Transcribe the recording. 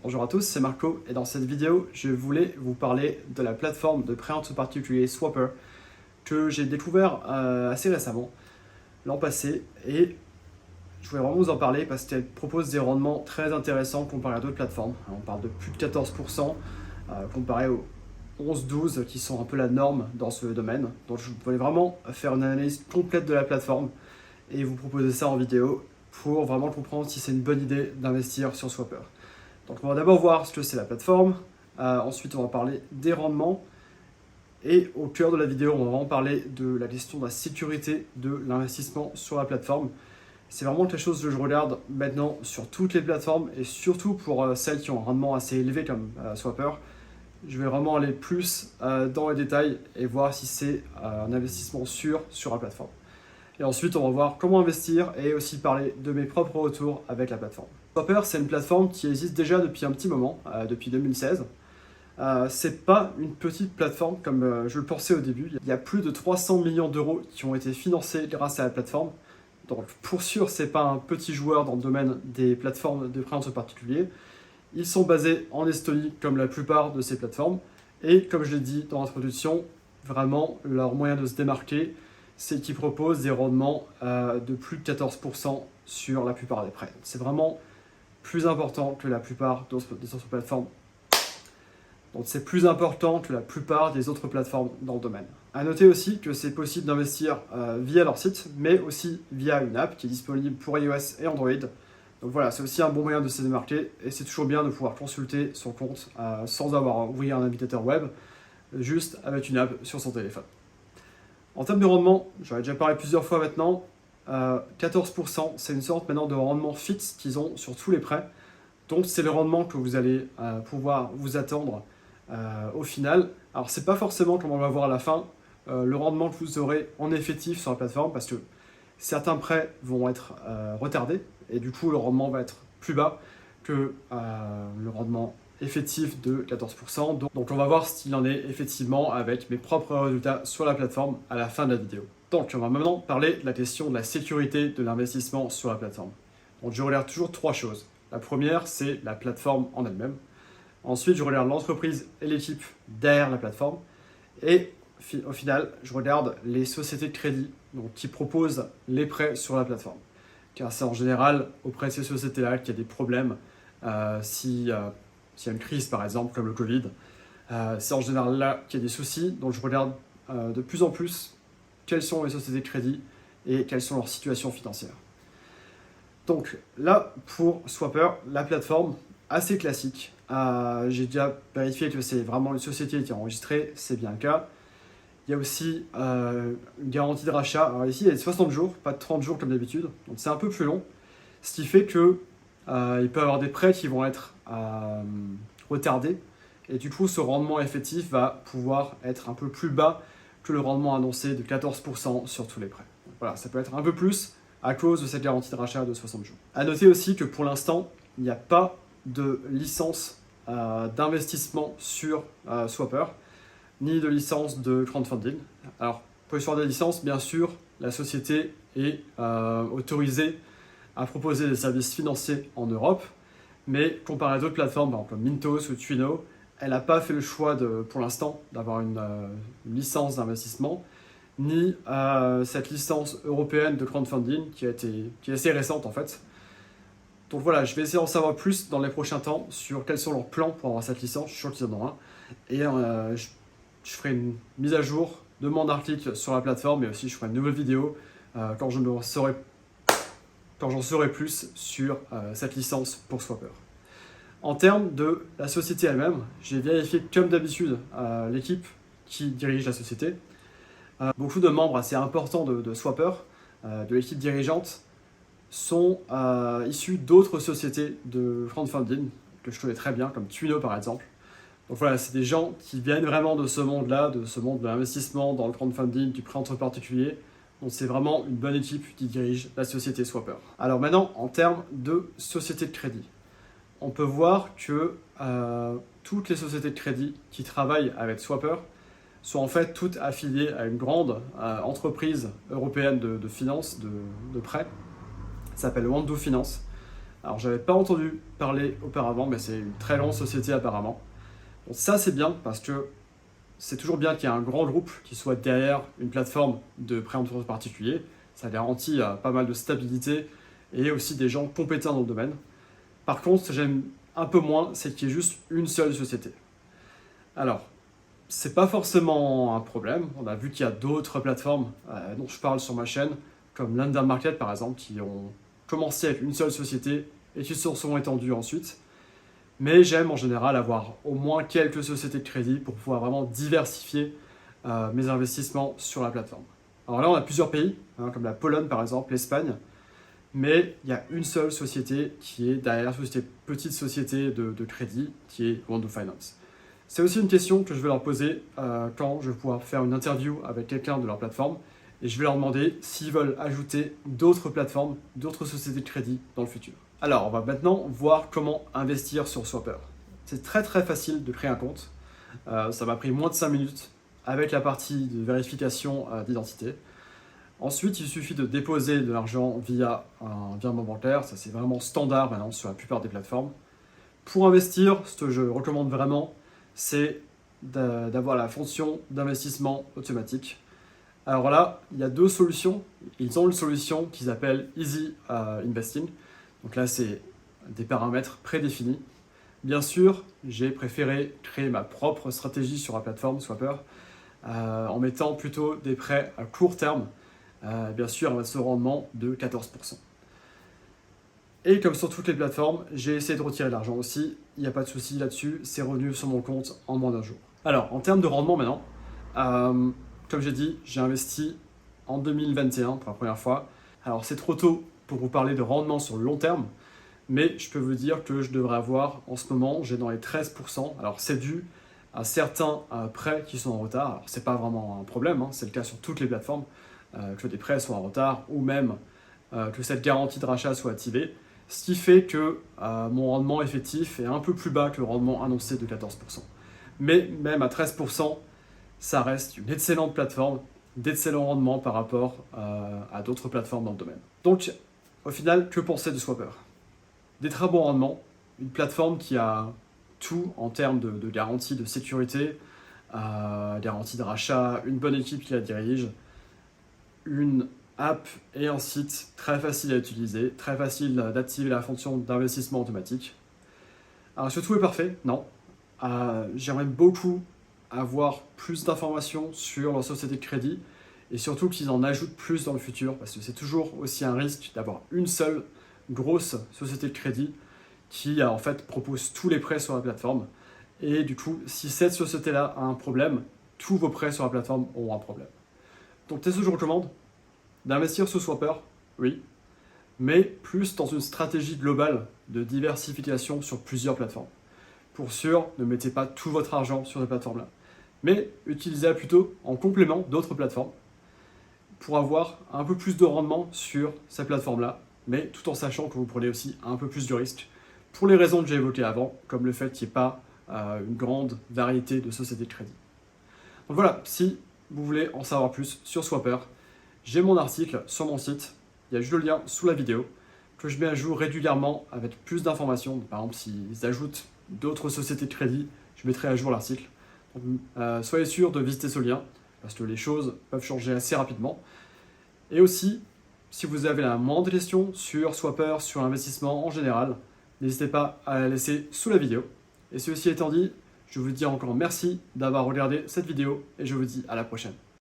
Bonjour à tous, c'est Marco et dans cette vidéo, je voulais vous parler de la plateforme de prêt entre particuliers Swapper que j'ai découvert assez récemment, l'an passé, et je voulais vraiment vous en parler parce qu'elle propose des rendements très intéressants comparé à d'autres plateformes. On parle de plus de 14% comparé aux 11-12 qui sont un peu la norme dans ce domaine. Donc je voulais vraiment faire une analyse complète de la plateforme et vous proposer ça en vidéo pour vraiment comprendre si c'est une bonne idée d'investir sur Swapper. Donc on va d'abord voir ce que c'est la plateforme, ensuite on va parler des rendements, et au cœur de la vidéo on va vraiment parler de la question de la sécurité de l'investissement sur la plateforme. C'est vraiment quelque chose que je regarde maintenant sur toutes les plateformes, et surtout pour celles qui ont un rendement assez élevé comme Swapper. Je vais vraiment aller plus dans les détails et voir si c'est un investissement sûr sur la plateforme. Et ensuite, on va voir comment investir et aussi parler de mes propres retours avec la plateforme. Swapper, c'est une plateforme qui existe déjà depuis un petit moment, depuis 2016. C'est pas une petite plateforme comme je le pensais au début. Il y a plus de 300 millions d'euros qui ont été financés grâce à la plateforme. Donc pour sûr, c'est pas un petit joueur dans le domaine des plateformes de prêt entre particuliers. Ils sont basés en Estonie comme la plupart de ces plateformes. Et comme je l'ai dit dans l'introduction, vraiment leur moyen de se démarquer, c'est qu'ils proposent des rendements de plus de 14% sur la plupart des prêts. C'est vraiment plus important que la plupart des autres plateformes. Donc c'est plus important que la plupart des autres plateformes dans le domaine. A noter aussi que c'est possible d'investir via leur site, mais aussi via une app qui est disponible pour iOS et Android. Donc voilà, c'est aussi un bon moyen de se démarquer, et c'est toujours bien de pouvoir consulter son compte sans avoir à ouvrir un navigateur web, juste avec une app sur son téléphone. En termes de rendement, j'en ai déjà parlé plusieurs fois maintenant, 14%, c'est une sorte maintenant de rendement fixe qu'ils ont sur tous les prêts. Donc c'est le rendement que vous allez pouvoir vous attendre au final. Alors c'est pas forcément, comme on va voir à la fin, le rendement que vous aurez en effectif sur la plateforme, parce que certains prêts vont être retardés, et du coup le rendement va être plus bas que le rendement effectif de 14%. Donc on va voir ce qu'il en est effectivement avec mes propres résultats sur la plateforme à la fin de la vidéo. Donc on va maintenant parler de la question de la sécurité de l'investissement sur la plateforme. Donc je regarde toujours trois choses. La première, c'est la plateforme en elle-même. Ensuite, je regarde l'entreprise et l'équipe derrière la plateforme. Et au final, je regarde les sociétés de crédit qui proposent les prêts sur la plateforme. Car c'est en général auprès de ces sociétés-là qu'il y a des problèmes s'il y a une crise, par exemple, comme le Covid. C'est en général là qu'il y a des soucis. Donc je regarde de plus en plus quelles sont les sociétés de crédit et quelles sont leurs situations financières. Donc là, pour Swapper, la plateforme assez classique. J'ai déjà vérifié que c'est vraiment une société qui est enregistrée, c'est bien le cas. Il y a aussi une garantie de rachat. Alors ici, il y a 60 jours, pas de 30 jours comme d'habitude. Donc c'est un peu plus long. Ce qui fait que il peut y avoir des prêts qui vont être retardés. Et du coup, ce rendement effectif va pouvoir être un peu plus bas que le rendement annoncé de 14% sur tous les prêts. Donc voilà, ça peut être un peu plus à cause de cette garantie de rachat de 60 jours. A noter aussi que pour l'instant, il n'y a pas de licence d'investissement sur Swapper, ni de licence de crowdfunding. Alors, pour l'histoire des licences, bien sûr, la société est autorisée à proposer des services financiers en Europe, mais comparé à d'autres plateformes, par exemple Mintos ou Twino, elle n'a pas fait le choix pour l'instant d'avoir une licence d'investissement, ni cette licence européenne de crowdfunding qui est assez récente en fait. Donc voilà, je vais essayer d'en savoir plus dans les prochains temps sur quels sont leurs plans pour avoir cette licence. Je suis sûr qu'ils en ont un. Et je ferai une mise à jour de mon article sur la plateforme, mais aussi je ferai une nouvelle vidéo quand j'en saurai plus sur cette licence pour Swapper. En termes de la société elle-même, j'ai vérifié comme d'habitude l'équipe qui dirige la société. Beaucoup de membres assez importants de Swapper, de l'équipe dirigeante, sont issus d'autres sociétés de crowdfunding que je connais très bien, comme Twino par exemple. Donc voilà, c'est des gens qui viennent vraiment de ce monde-là, de ce monde de l'investissement dans le crowdfunding, du prêt entre particuliers. Donc c'est vraiment une bonne équipe qui dirige la société Swapper. Alors maintenant, en termes de société de crédit, on peut voir que toutes les sociétés de crédit qui travaillent avec Swapper sont en fait toutes affiliées à une grande entreprise européenne de finance, de prêt. Ça s'appelle Wando Finance. Alors j'avais pas entendu parler auparavant, mais c'est une très grande société apparemment. Donc ça c'est bien parce que c'est toujours bien qu'il y ait un grand groupe qui soit derrière une plateforme de prêt en particulier. Ça garantit pas mal de stabilité et aussi des gens compétents dans le domaine. Par contre, ce que j'aime un peu moins, c'est qu'il y ait juste une seule société. Alors, c'est pas forcément un problème. On a vu qu'il y a d'autres plateformes dont je parle sur ma chaîne, comme Lender Market par exemple, qui ont commencé avec une seule société et qui se sont étendues ensuite. Mais j'aime en général avoir au moins quelques sociétés de crédit pour pouvoir vraiment diversifier mes investissements sur la plateforme. Alors là, on a plusieurs pays, comme la Pologne par exemple, l'Espagne, mais il y a une seule société qui est derrière cette petite société de crédit, qui est Wondo Finance. C'est aussi une question que je vais leur poser quand je vais pouvoir faire une interview avec quelqu'un de leur plateforme, et je vais leur demander s'ils veulent ajouter d'autres plateformes, d'autres sociétés de crédit dans le futur. Alors, on va maintenant voir comment investir sur Swapper. C'est très facile de créer un compte. Ça m'a pris moins de 5 minutes avec la partie de vérification d'identité. Ensuite, il suffit de déposer de l'argent via un virement bancaire. Ça, c'est vraiment standard maintenant sur la plupart des plateformes. Pour investir, ce que je recommande vraiment, c'est d'avoir la fonction d'investissement automatique. Alors là, il y a deux solutions. Ils ont une solution qu'ils appellent Easy Investing. Donc là, c'est des paramètres prédéfinis. Bien sûr, j'ai préféré créer ma propre stratégie sur la plateforme Swapper en mettant plutôt des prêts à court terme, bien sûr avec ce rendement de 14%. Et comme sur toutes les plateformes, j'ai essayé de retirer de l'argent aussi. Il n'y a pas de souci là-dessus, c'est revenu sur mon compte en moins d'un jour. Alors, en termes de rendement maintenant, comme j'ai dit, j'ai investi en 2021 pour la première fois. Alors, c'est trop tôt pour vous parler de rendement sur le long terme, mais je peux vous dire que je devrais avoir, en ce moment, j'ai dans les 13%. Alors, c'est dû à certains prêts qui sont en retard. Alors, c'est pas vraiment un problème, c'est le cas sur toutes les plateformes, que des prêts soient en retard ou même que cette garantie de rachat soit activée. Ce qui fait que mon rendement effectif est un peu plus bas que le rendement annoncé de 14%. Mais même à 13%, ça reste une excellente plateforme, d'excellents rendements par rapport à d'autres plateformes dans le domaine. Donc, au final, que penser de Swapper? Des très bons rendements, une plateforme qui a tout en termes de garantie de sécurité, garantie de rachat, une bonne équipe qui la dirige, une app et un site très facile à utiliser, très facile d'activer la fonction d'investissement automatique. Alors, est-ce que tout est parfait? Non. J'aimerais beaucoup avoir plus d'informations sur leur société de crédit et surtout qu'ils en ajoutent plus dans le futur parce que c'est toujours aussi un risque d'avoir une seule grosse société de crédit qui en fait propose tous les prêts sur la plateforme et du coup si cette société-là a un problème, tous vos prêts sur la plateforme auront un problème. Donc qu'est-ce que je recommande? D'investir sur Swapper, oui, mais plus dans une stratégie globale de diversification sur plusieurs plateformes. Pour sûr, ne mettez pas tout votre argent sur ces plateformes-là, mais utilisez-la plutôt en complément d'autres plateformes pour avoir un peu plus de rendement sur ces plateformes-là, mais tout en sachant que vous prenez aussi un peu plus de risques pour les raisons que j'ai évoquées avant, comme le fait qu'il n'y ait pas une grande variété de sociétés de crédit. Donc voilà, si vous voulez en savoir plus sur Swapper, j'ai mon article sur mon site, il y a juste le lien sous la vidéo, que je mets à jour régulièrement avec plus d'informations. Par exemple, s'ils ajoutent d'autres sociétés de crédit, je mettrai à jour l'article. Soyez sûr de visiter ce lien, parce que les choses peuvent changer assez rapidement. Et aussi, si vous avez la moindre question sur Swapper, sur l'investissement en général, n'hésitez pas à la laisser sous la vidéo. Et ceci étant dit, je vous dis encore merci d'avoir regardé cette vidéo et je vous dis à la prochaine.